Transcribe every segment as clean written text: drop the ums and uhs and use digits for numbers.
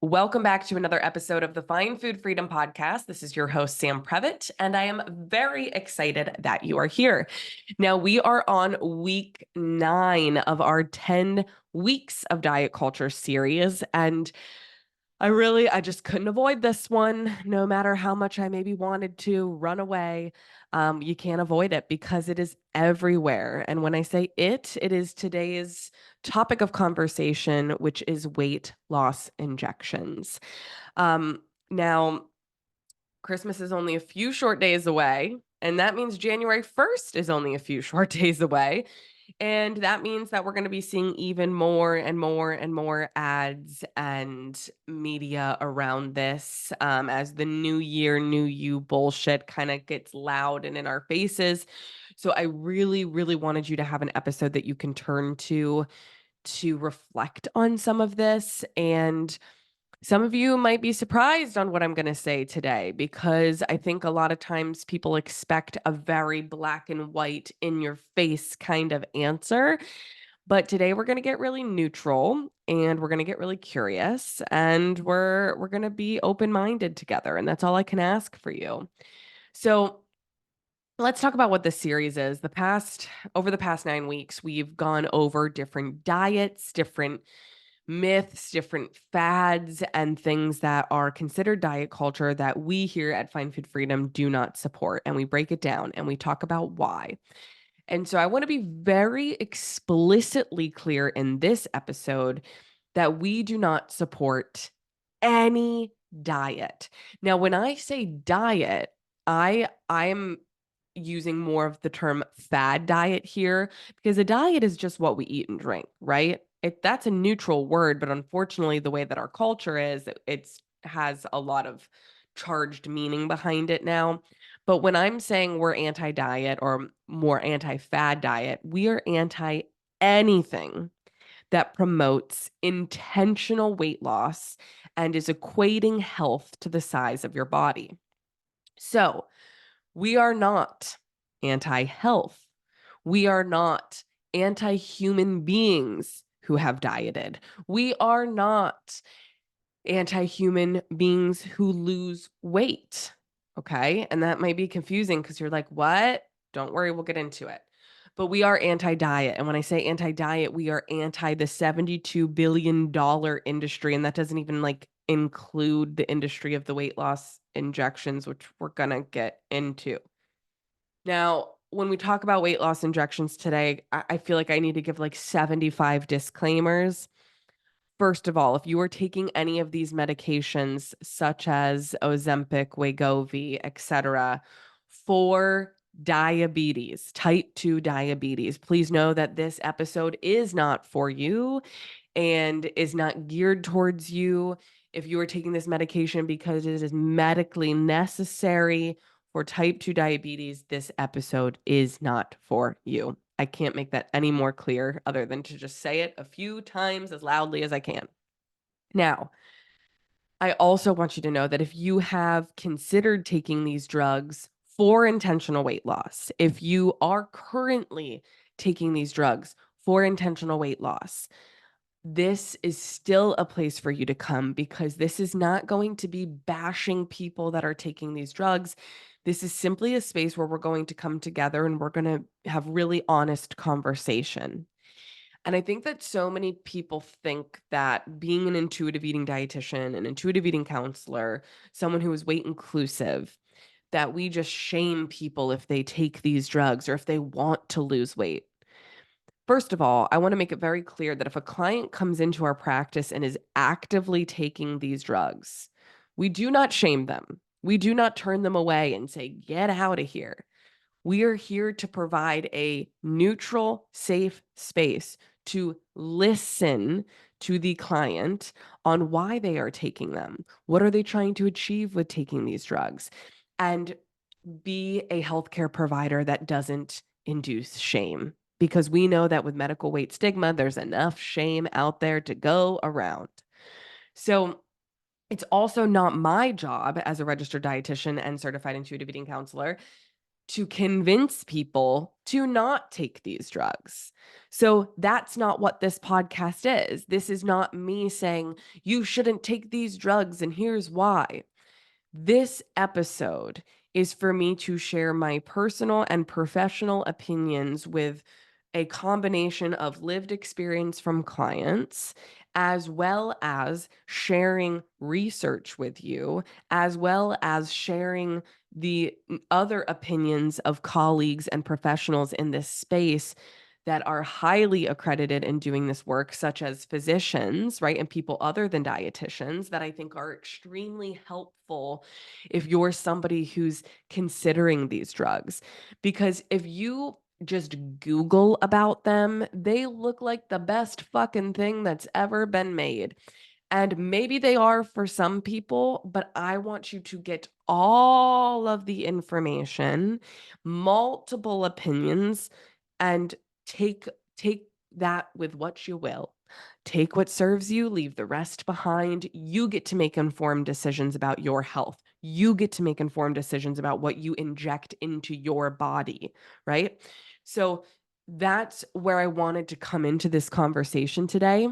Welcome back to another episode of the Find Food Freedom Podcast. This is your host, Sam Previtt, and I am very excited that you are here. Now, we are on week 9 of our 10 weeks of diet culture series, and I just couldn't avoid this one, no matter how much I maybe wanted to run away. You can't avoid it because it is everywhere. And when I say it is today's topic of conversation, which is weight loss injections. Now, Christmas is only a few short days away, and that means January 1st is only a few short days away. And that means that we're going to be seeing even more and more and more ads and media around this as the new year, new you bullshit kind of gets loud and in our faces. So I really, really wanted you to have an episode that you can turn to reflect on some of this. And some of you might be surprised on what I'm going to say today because I think a lot of times people expect a very black and white in your face kind of answer. But today we're going to get really neutral and we're going to get really curious and we're going to be open-minded together, and that's all I can ask for you. So, let's talk about what this series is. Over the past 9 weeks, we've gone over different diets, different myths, different fads, and things that are considered diet culture that we here at Find Food Freedom do not support. And we break it down and we talk about why. And so I want to be very explicitly clear in this episode that we do not support any diet. Now, when I say diet, I'm using more of the term fad diet here because a diet is just what we eat and drink, right? That's a neutral word, but unfortunately, the way that our culture is, it's has a lot of charged meaning behind it now. But when I'm saying we're anti-diet or more anti-fad diet, we are anti anything that promotes intentional weight loss and is equating health to the size of your body. So, we are not anti-health. We are not anti-human beings who have dieted. We are not anti-human beings who lose weight. Okay? And that might be confusing because you're like, "What?" Don't worry, we'll get into it. But we are anti-diet. And when I say anti-diet, we are anti the $72 billion industry. And that doesn't even like include the industry of the weight loss injections, which we're gonna get into. Now, when we talk about weight loss injections today, I feel like I need to give like 75 disclaimers. First of all, if you are taking any of these medications, such as Ozempic, Wegovy, etc., for diabetes, type 2 diabetes, please know that this episode is not for you and is not geared towards you. If you are taking this medication because it is medically necessary for type 2 diabetes, this episode is not for you. I can't make that any more clear other than to just say it a few times as loudly as I can. Now, I also want you to know that if you have considered taking these drugs for intentional weight loss, if you are currently taking these drugs for intentional weight loss, this is still a place for you to come because this is not going to be bashing people that are taking these drugs. This is simply a space where we're going to come together and we're going to have really honest conversation. And I think that so many people think that being an intuitive eating dietitian, an intuitive eating counselor, someone who is weight inclusive, that we just shame people if they take these drugs or if they want to lose weight. First of all, I want to make it very clear that if a client comes into our practice and is actively taking these drugs, we do not shame them. We do not turn them away and say, get out of here. We are here to provide a neutral, safe space to listen to the client on why they are taking them. What are they trying to achieve with taking these drugs? And be a healthcare provider that doesn't induce shame. Because we know that with medical weight stigma, there's enough shame out there to go around. So, it's also not my job as a registered dietitian and certified intuitive eating counselor to convince people to not take these drugs. So that's not what this podcast is. This is not me saying you shouldn't take these drugs and here's why. This episode is for me to share my personal and professional opinions with a combination of lived experience from clients, as well as sharing research with you, as well as sharing the other opinions of colleagues and professionals in this space that are highly accredited in doing this work, such as physicians, right? And people other than dietitians that I think are extremely helpful if you're somebody who's considering these drugs. Because if you just Google about them, they look like the best fucking thing that's ever been made. And maybe they are for some people, but I want you to get all of the information, multiple opinions, and take take that with what you will. Take what serves you, leave the rest behind. You get to make informed decisions about your health. You get to make informed decisions about what you inject into your body, right? So that's where I wanted to come into this conversation today.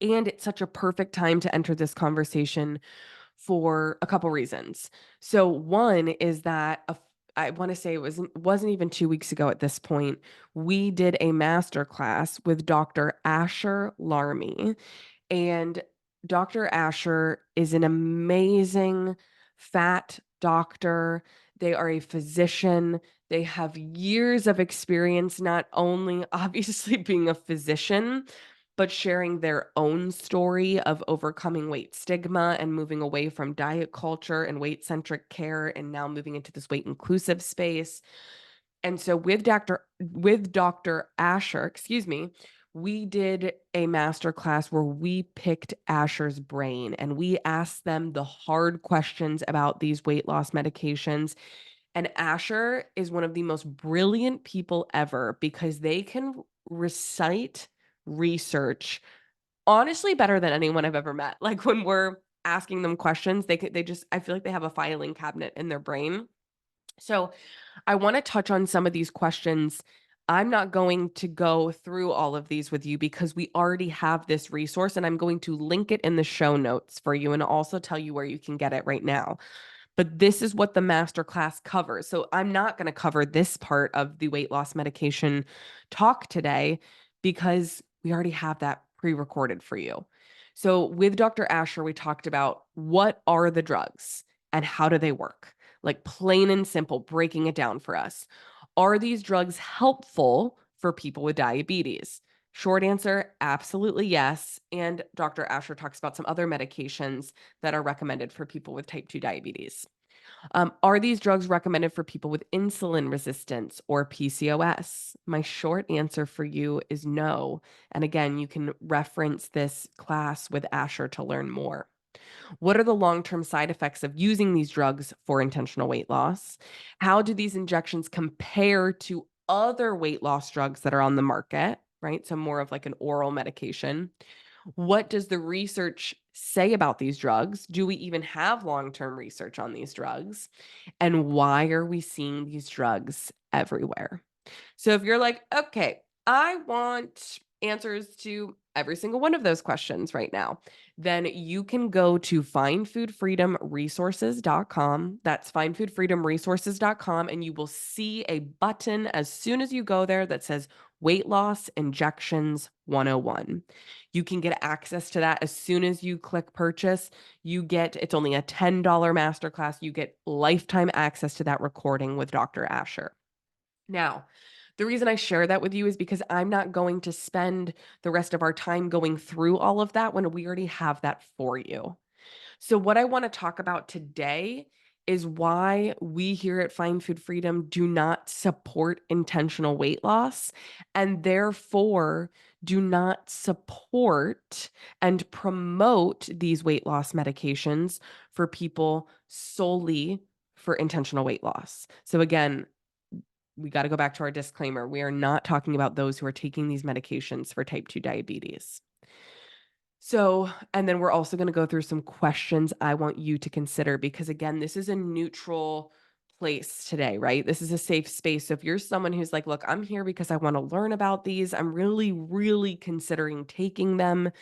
And it's such a perfect time to enter this conversation for a couple reasons. So one is that I want to say it wasn't even 2 weeks ago at this point, we did a master class with Dr. Asher Larmy. And Dr. Asher is an amazing fat doctor. They are a physician. They have years of experience, not only obviously being a physician, but sharing their own story of overcoming weight stigma and moving away from diet culture and weight centric care and now moving into this weight inclusive space. And so with Dr. Asher, excuse me, we did a master class where we picked Asher's brain and we asked them the hard questions about these weight loss medications. And Asher is one of the most brilliant people ever because they can recite research honestly better than anyone I've ever met. Like when we're asking them questions, they just I feel like they have a filing cabinet in their brain. So I want to touch on some of these questions. I'm not going to go through all of these with you because we already have this resource and I'm going to link it in the show notes for you and also tell you where you can get it right now. But this is what the masterclass covers. So I'm not going to cover this part of the weight loss medication talk today because we already have that pre-recorded for you. So with Dr. Asher, we talked about what are the drugs and how do they work? Like plain and simple, breaking it down for us. Are these drugs helpful for people with diabetes? Short answer, absolutely yes. And Dr. Asher talks about some other medications that are recommended for people with type 2 diabetes. Are these drugs recommended for people with insulin resistance or PCOS? My short answer for you is no. And again, you can reference this class with Asher to learn more. What are the long term side effects of using these drugs for intentional weight loss? How do these injections compare to other weight loss drugs that are on the market? Right. So, more of like an oral medication. What does the research say about these drugs? Do we even have long term research on these drugs? And why are we seeing these drugs everywhere? So if you're like, okay, I want answers to every single one of those questions right now, then you can go to findfoodfreedomresources.com. That's findfoodfreedomresources.com. And you will see a button as soon as you go there that says Weight Loss Injections 101. You can get access to that as soon as you click purchase. It's only a $10 masterclass. You get lifetime access to that recording with Dr. Asher. Now, the reason I share that with you is because I'm not going to spend the rest of our time going through all of that when we already have that for you. So, what I want to talk about today is why we here at Find Food Freedom do not support intentional weight loss and therefore do not support and promote these weight loss medications for people solely for intentional weight loss. So, again, we got to go back to our disclaimer. We are not talking about those who are taking these medications for type 2 diabetes. So, and then we're also going to go through some questions I want you to consider because, again, this is a neutral place today, right? This is a safe space. So if you're someone who's like, look, I'm here because I want to learn about these, I'm really, really considering taking them.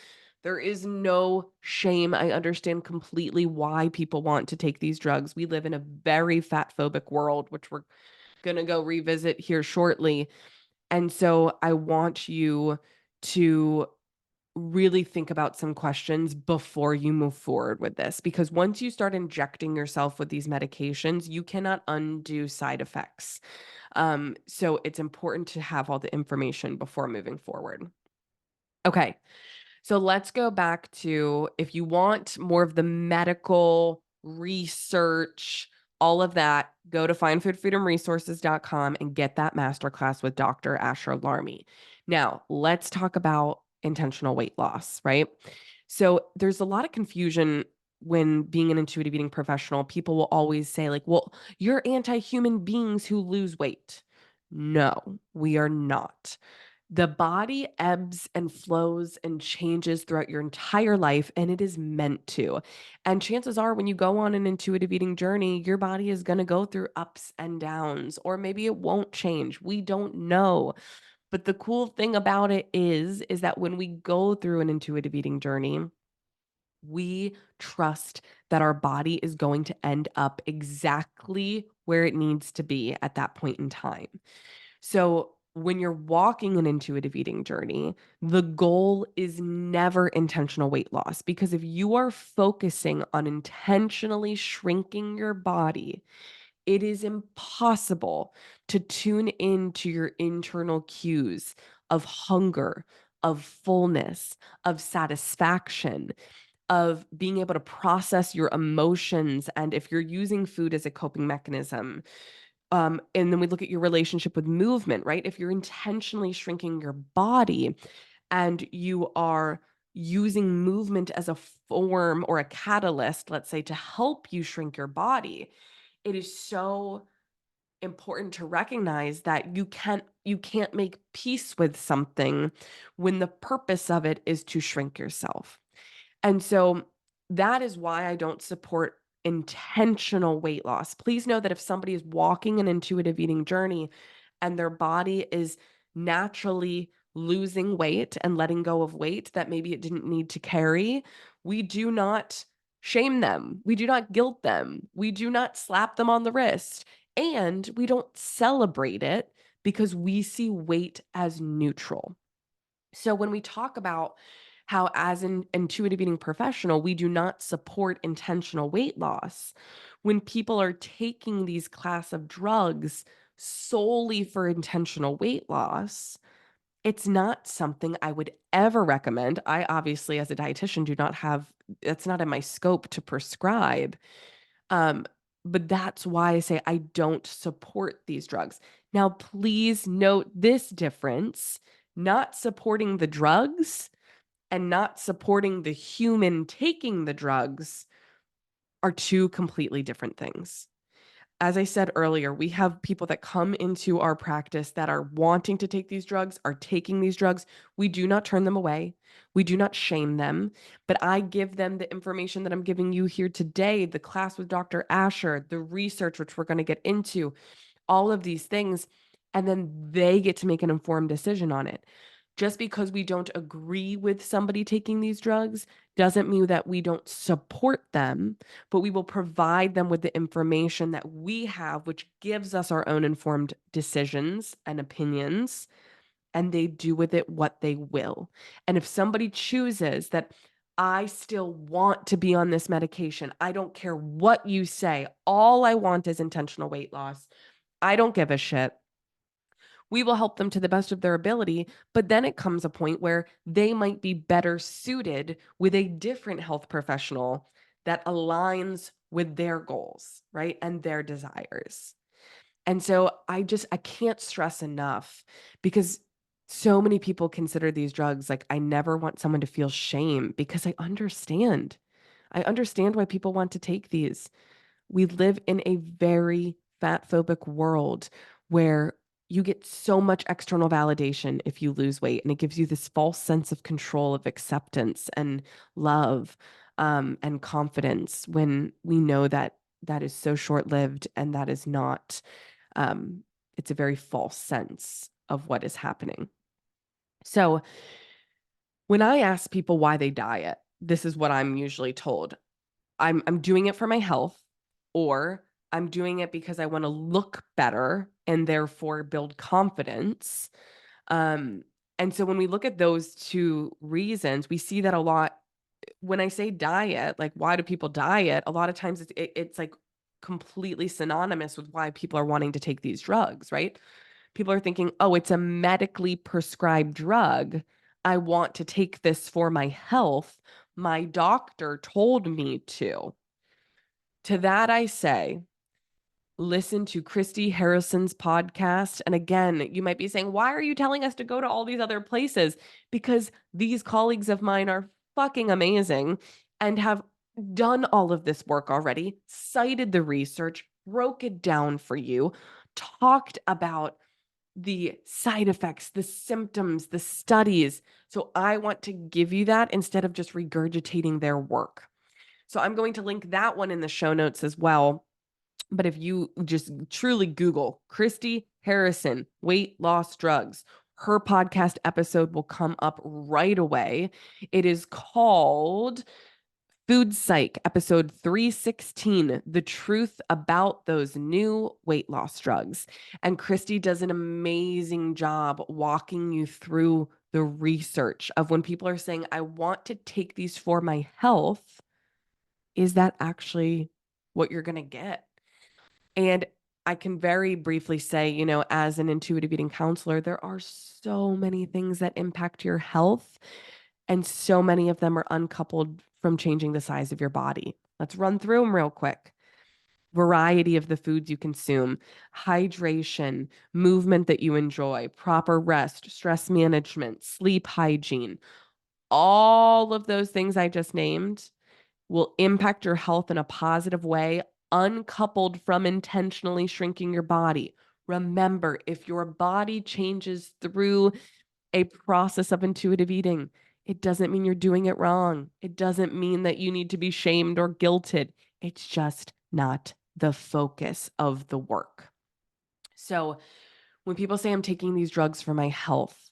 There is no shame. I understand completely why people want to take these drugs. We live in a very fat phobic world, which we're going to go revisit here shortly. And so I want you to really think about some questions before you move forward with this, because once you start injecting yourself with these medications, you cannot undo side effects. So it's important to have all the information before moving forward. Okay. So let's go back to, if you want more of the medical research, all of that, go to findfoodfreedomresources.com and get that masterclass with Dr. Asher Larmy. Now, let's talk about intentional weight loss, right? So there's a lot of confusion when being an intuitive eating professional. People will always say, like, well, you're anti-human beings who lose weight. No, we are not. The body ebbs and flows and changes throughout your entire life, and it is meant to. And chances are, when you go on an intuitive eating journey, your body is going to go through ups and downs, or maybe it won't change. We don't know. But the cool thing about it is that when we go through an intuitive eating journey, we trust that our body is going to end up exactly where it needs to be at that point in time. So when you're walking an intuitive eating journey, the goal is never intentional weight loss, because if you are focusing on intentionally shrinking your body, it is impossible to tune into your internal cues of hunger, of fullness, of satisfaction, of being able to process your emotions. And if you're using food as a coping mechanism, and then we look at your relationship with movement, right? If you're intentionally shrinking your body and you are using movement as a form or a catalyst, let's say, to help you shrink your body, it is so important to recognize that you can't make peace with something when the purpose of it is to shrink yourself. And so that is why I don't support intentional weight loss. Please know that if somebody is walking an intuitive eating journey and their body is naturally losing weight and letting go of weight that maybe it didn't need to carry, we do not shame them. We do not guilt them. We do not slap them on the wrist. And we don't celebrate it, because we see weight as neutral. So when we talk about how, as an intuitive eating professional, we do not support intentional weight loss, when people are taking these class of drugs solely for intentional weight loss, it's not something I would ever recommend. I obviously, as a dietitian, do not have, that's not in my scope to prescribe. Um, but that's why I say I don't support these drugs. Now, please note this difference: not supporting the drugs and not supporting the human taking the drugs are two completely different things. As I said earlier, we have people that come into our practice that are wanting to take these drugs, are taking these drugs. We do not turn them away. We do not shame them, but I give them the information that I'm giving you here today, the class with Dr. Asher, the research, which we're going to get into, all of these things, and then they get to make an informed decision on it. Just because we don't agree with somebody taking these drugs doesn't mean that we don't support them, but we will provide them with the information that we have, which gives us our own informed decisions and opinions, and they do with it what they will. And if somebody chooses that, I still want to be on this medication, I don't care what you say, all I want is intentional weight loss, I don't give a shit, we will help them to the best of their ability. But then it comes a point where they might be better suited with a different health professional that aligns with their goals, right? And their desires. And so I can't stress enough, because so many people consider these drugs, like, I never want someone to feel shame, because I understand. I understand why people want to take these. We live in a very fat phobic world where you get so much external validation if you lose weight, and it gives you this false sense of control, of acceptance and love, and confidence, when we know that that is so short-lived, and that is not, it's a very false sense of what is happening. So when I ask people why they diet, this is what I'm usually told. I'm doing it for my health, or I'm doing it because I want to look better and therefore build confidence. Um, and so when we look at those two reasons, we see that a lot. When I say diet, like why do people diet? A lot of times it's like completely synonymous with why people are wanting to take these drugs, right? People are thinking, oh, it's a medically prescribed drug. I want to take this for my health. My doctor told me to. To that, I say, listen to Christy Harrison's podcast. And again, you might be saying, why are you telling us to go to all these other places? Because these colleagues of mine are fucking amazing and have done all of this work already, cited the research, broke it down for you, talked about the side effects, the symptoms, the studies. So I want to give you that instead of just regurgitating their work. So I'm going to link that one in the show notes as well. But if you just truly Google Christy Harrison, weight loss drugs, her podcast episode will come up right away. It is called Food Psych, episode 316, The Truth About Those New Weight Loss Drugs. And Christy does an amazing job walking you through the research of when people are saying, I want to take these for my health. Is that actually what you're going to get? And I can very briefly say, as an intuitive eating counselor, there are so many things that impact your health, and so many of them are uncoupled from changing the size of your body. Let's run through them real quick. Variety of the foods you consume, hydration, movement that you enjoy, proper rest, stress management, sleep hygiene. All of those things I just named will impact your health in a positive way, uncoupled from intentionally shrinking your body. Remember, if your body changes through a process of intuitive eating, it doesn't mean you're doing it wrong. It doesn't mean that you need to be shamed or guilted. It's just not the focus of the work. So when people say I'm taking these drugs for my health,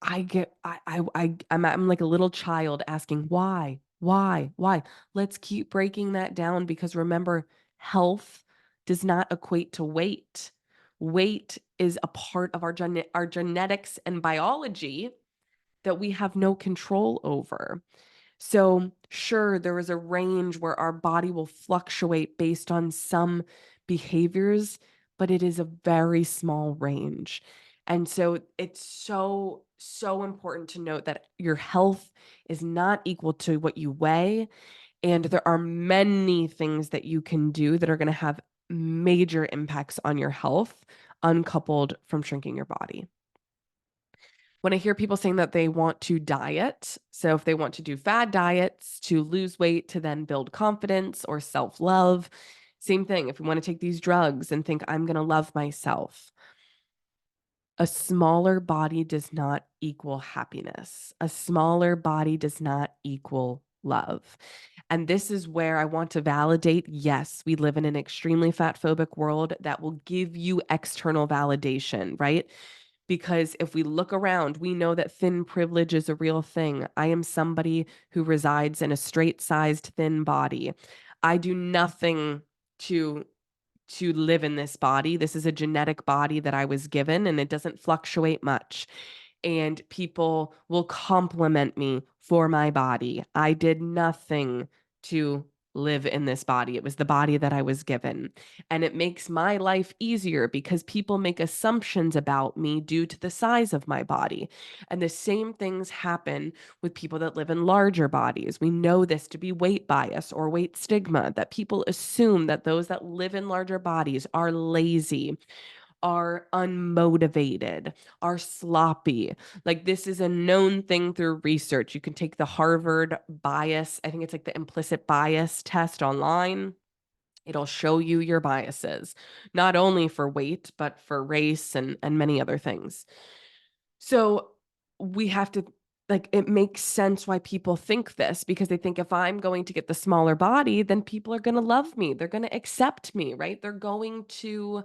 I'm like a little child asking why? Let's keep breaking that down, because remember, health does not equate to weight. Weight is a part of our genetics and biology that we have no control over. So sure, there is a range where our body will fluctuate based on some behaviors, but it is a very small range. And so it's so, so important to note that your health is not equal to what you weigh. And there are many things that you can do that are going to have major impacts on your health, uncoupled from shrinking your body. When I hear people saying that they want to diet, so if they want to do fad diets to lose weight to then build confidence or self-love, same thing. If we want to take these drugs and think I'm going to love myself, a smaller body does not equal happiness. A smaller body does not equal love. And this is where I want to validate, yes, we live in an extremely fat phobic world that will give you external validation, right? Because if we look around, we know that thin privilege is a real thing. I am somebody who resides in a straight-sized, thin body. I do nothing to live in this body. This is a genetic body that I was given, and it doesn't fluctuate much. And people will compliment me for my body. I did nothing to live in this body. It was the body that I was given. And it makes my life easier because people make assumptions about me due to the size of my body. And the same things happen with people that live in larger bodies. We know this to be weight bias or weight stigma, that people assume that those that live in larger bodies are lazy, are unmotivated, are sloppy. Like, this is a known thing through research. You can take the Harvard bias, I think it's like the implicit bias test online. It'll show you your biases, not only for weight, but for race and many other things. So we have to like it makes sense why people think this, because they think if I'm going to get the smaller body, then people are going to love me. They're going to accept me, right? They're going to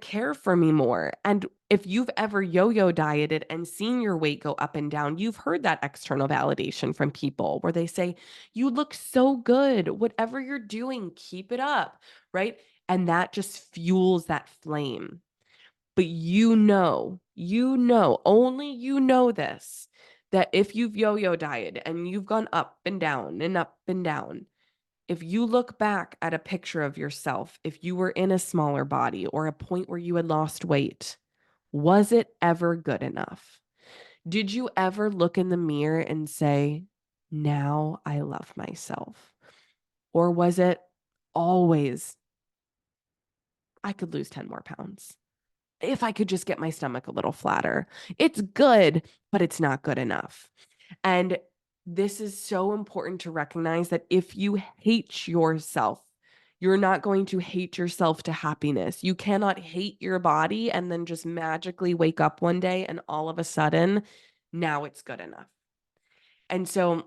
care for me more. And if you've ever yo-yo dieted and seen your weight go up and down, you've heard that external validation from people where they say, "You look so good. Whatever you're doing, keep it up." Right? And that just fuels that flame. But only you know this, that if you've yo-yo dieted and you've gone up and down and up and down, if you look back at a picture of yourself, if you were in a smaller body or a point where you had lost weight, was it ever good enough? Did you ever look in the mirror and say, now I love myself? Or was it always, I could lose 10 more pounds? If I could just get my stomach a little flatter. It's good, but it's not good enough. And this is so important to recognize that if you hate yourself, you're not going to hate yourself to happiness. You cannot hate your body and then just magically wake up one day and all of a sudden, now it's good enough. And so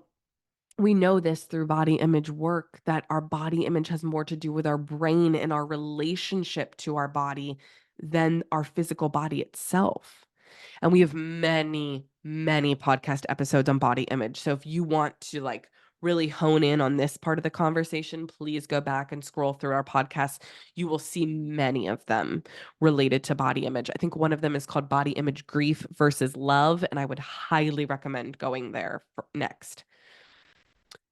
we know this through body image work, that our body image has more to do with our brain and our relationship to our body than our physical body itself. And we have many, many podcast episodes on body image. So if you want to like really hone in on this part of the conversation, please go back and scroll through our podcast. You will see many of them related to body image. I think one of them is called Body Image Grief versus Love, and I would highly recommend going there next.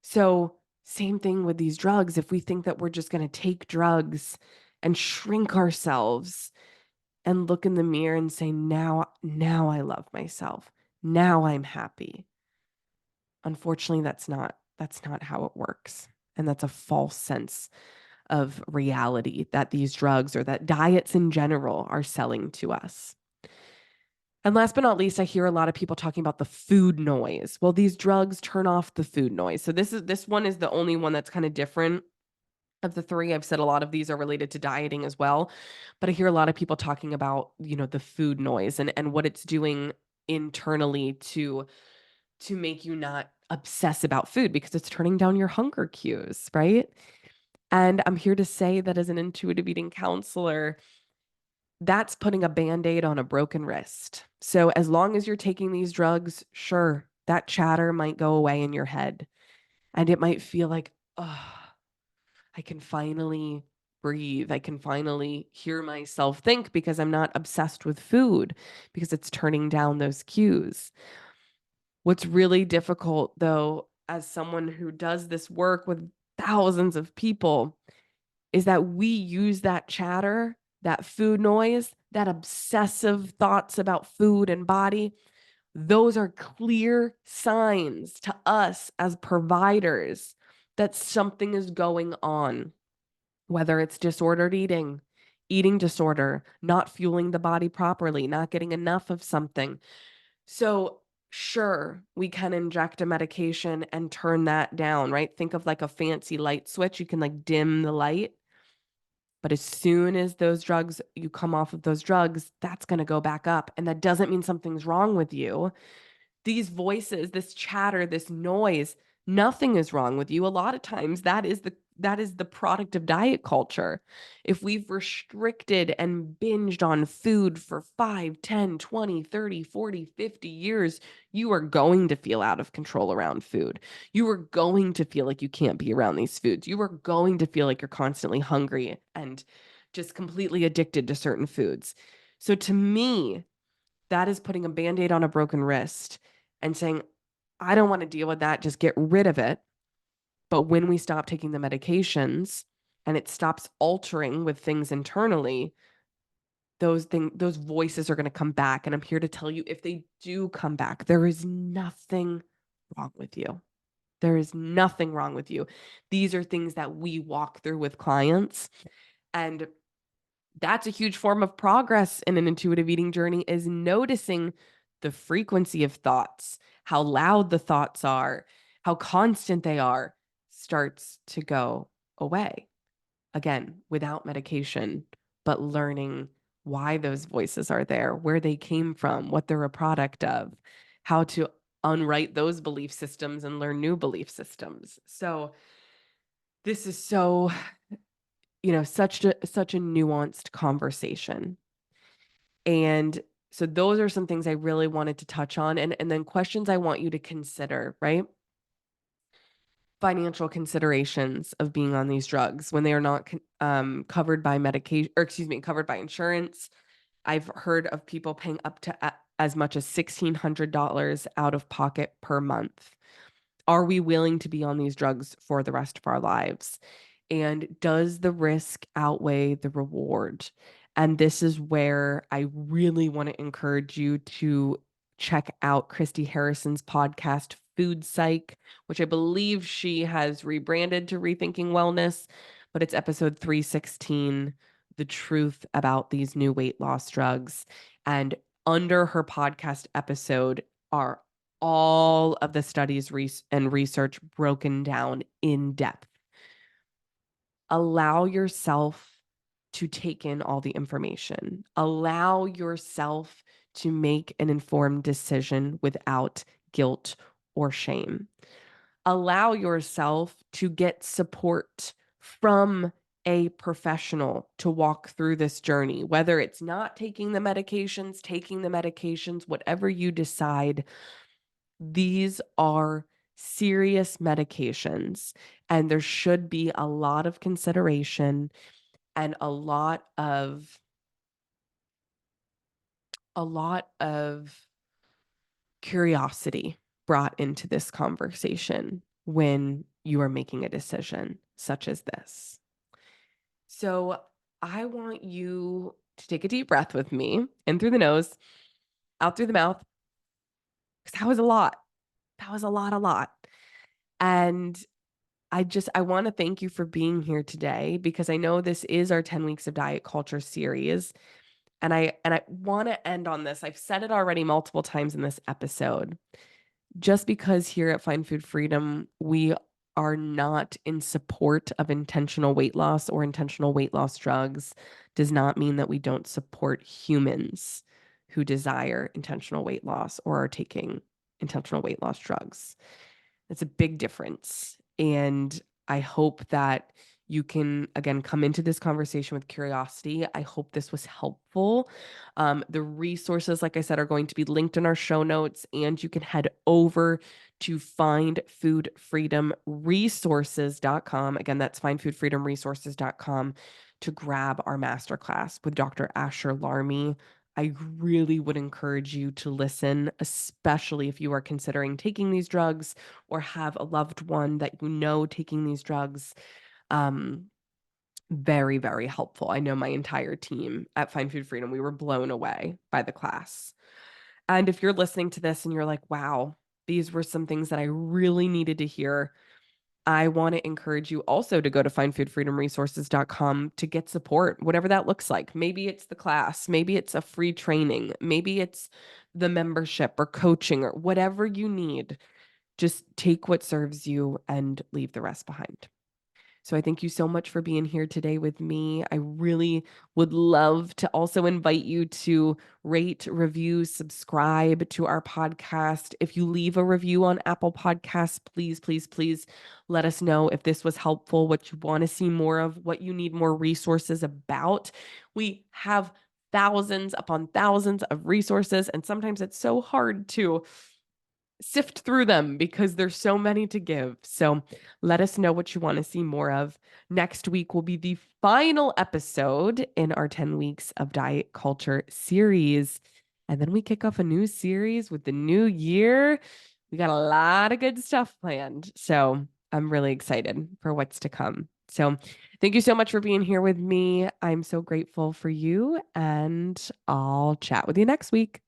So, same thing with these drugs. If we think that we're just going to take drugs and shrink ourselves and look in the mirror and say, now I love myself. Now I'm happy. Unfortunately, that's not how it works. And that's a false sense of reality that these drugs or that diets in general are selling to us. And last but not least, I hear a lot of people talking about the food noise. Well, these drugs turn off the food noise. So this one is the only one that's kind of different of the three. I've said a lot of these are related to dieting as well, but I hear a lot of people talking about, the food noise and what it's doing internally to make you not obsess about food because it's turning down your hunger cues, right? And I'm here to say that as an intuitive eating counselor, that's putting a Band-Aid on a broken wrist. So as long as you're taking these drugs, sure, that chatter might go away in your head and it might feel like, oh, I can finally breathe. I can finally hear myself think because I'm not obsessed with food because it's turning down those cues. What's really difficult though, as someone who does this work with thousands of people, is that we use that chatter, that food noise, that obsessive thoughts about food and body. Those are clear signs to us as providers that something is going on, whether it's disordered eating, eating disorder, not fueling the body properly, not getting enough of something. So, sure, we can inject a medication and turn that down, right? Think of like a fancy light switch. You can like dim the light. But as soon as you come off of those drugs, that's going to go back up. And that doesn't mean something's wrong with you. These voices, this chatter, this noise, nothing is wrong with you. A lot of times that is the product of diet culture. If we've restricted and binged on food for 5, 10, 20, 30, 40, 50 years, you are going to feel out of control around food. You are going to feel like you can't be around these foods. You are going to feel like you're constantly hungry and just completely addicted to certain foods. So to me, that is putting a Band-Aid on a broken wrist and saying, I don't want to deal with that. Just get rid of it. But when we stop taking the medications and it stops altering with things internally, those voices are going to come back. And I'm here to tell you, if they do come back, there is nothing wrong with you. There is nothing wrong with you. These are things that we walk through with clients. And that's a huge form of progress in an intuitive eating journey, is noticing the frequency of thoughts, how loud the thoughts are, how constant they are, starts to go away. Again, without medication, but learning why those voices are there, where they came from, what they're a product of, how to unwrite those belief systems and learn new belief systems. So this is so, such a nuanced conversation. And so those are some things I really wanted to touch on, and then questions I want you to consider, right? Financial considerations of being on these drugs when they are not covered by medication, or excuse me, covered by insurance. I've heard of people paying up to as much as $1,600 out of pocket per month. Are we willing to be on these drugs for the rest of our lives? And does the risk outweigh the reward? And this is where I really want to encourage you to check out Christy Harrison's podcast, Food Psych, which I believe she has rebranded to Rethinking Wellness, but it's episode 316, The Truth About These New Weight Loss Drugs. And under her podcast episode are all of the studies and research broken down in depth. Allow yourself to take in all the information. Allow yourself to make an informed decision without guilt or shame. Allow yourself to get support from a professional to walk through this journey, whether it's not taking the medications, whatever you decide. These are serious medications, and there should be a lot of consideration and a lot of curiosity brought into this conversation when you are making a decision such as this. So I want you to take a deep breath with me, in through the nose, out through the mouth, because that was a lot. That was a lot. And I want to thank you for being here today, because I know this is our 10 weeks of diet culture series. And I want to end on this. I've said it already multiple times in this episode. Just because here at Find Food Freedom, we are not in support of intentional weight loss or intentional weight loss drugs, does not mean that we don't support humans who desire intentional weight loss or are taking intentional weight loss drugs. It's a big difference. And I hope that you can, again, come into this conversation with curiosity. I hope this was helpful. The resources, like I said, are going to be linked in our show notes, and you can head over to findfoodfreedomresources.com. Again, that's findfoodfreedomresources.com to grab our masterclass with Dr. Asher Larmy. I really would encourage you to listen, especially if you are considering taking these drugs or have a loved one that you know taking these drugs. Very, very helpful. I know my entire team at Find Food Freedom, we were blown away by the class. And if you're listening to this and you're like, wow, these were some things that I really needed to hear, I want to encourage you also to go to findfoodfreedomresources.com to get support, whatever that looks like. Maybe it's the class, maybe it's a free training, maybe it's the membership or coaching or whatever you need. Just take what serves you and leave the rest behind. So I thank you so much for being here today with me. I really would love to also invite you to rate, review, subscribe to our podcast. If you leave a review on Apple Podcasts, please let us know if this was helpful, what you want to see more of, what you need more resources about. We have thousands upon thousands of resources, and sometimes it's so hard to sift through them because there's so many to give. So let us know what you want to see more of. Next week will be the final episode in our 10 weeks of diet culture series. And then we kick off a new series with the new year. We got a lot of good stuff planned. So I'm really excited for what's to come. So thank you so much for being here with me. I'm so grateful for you, and I'll chat with you next week.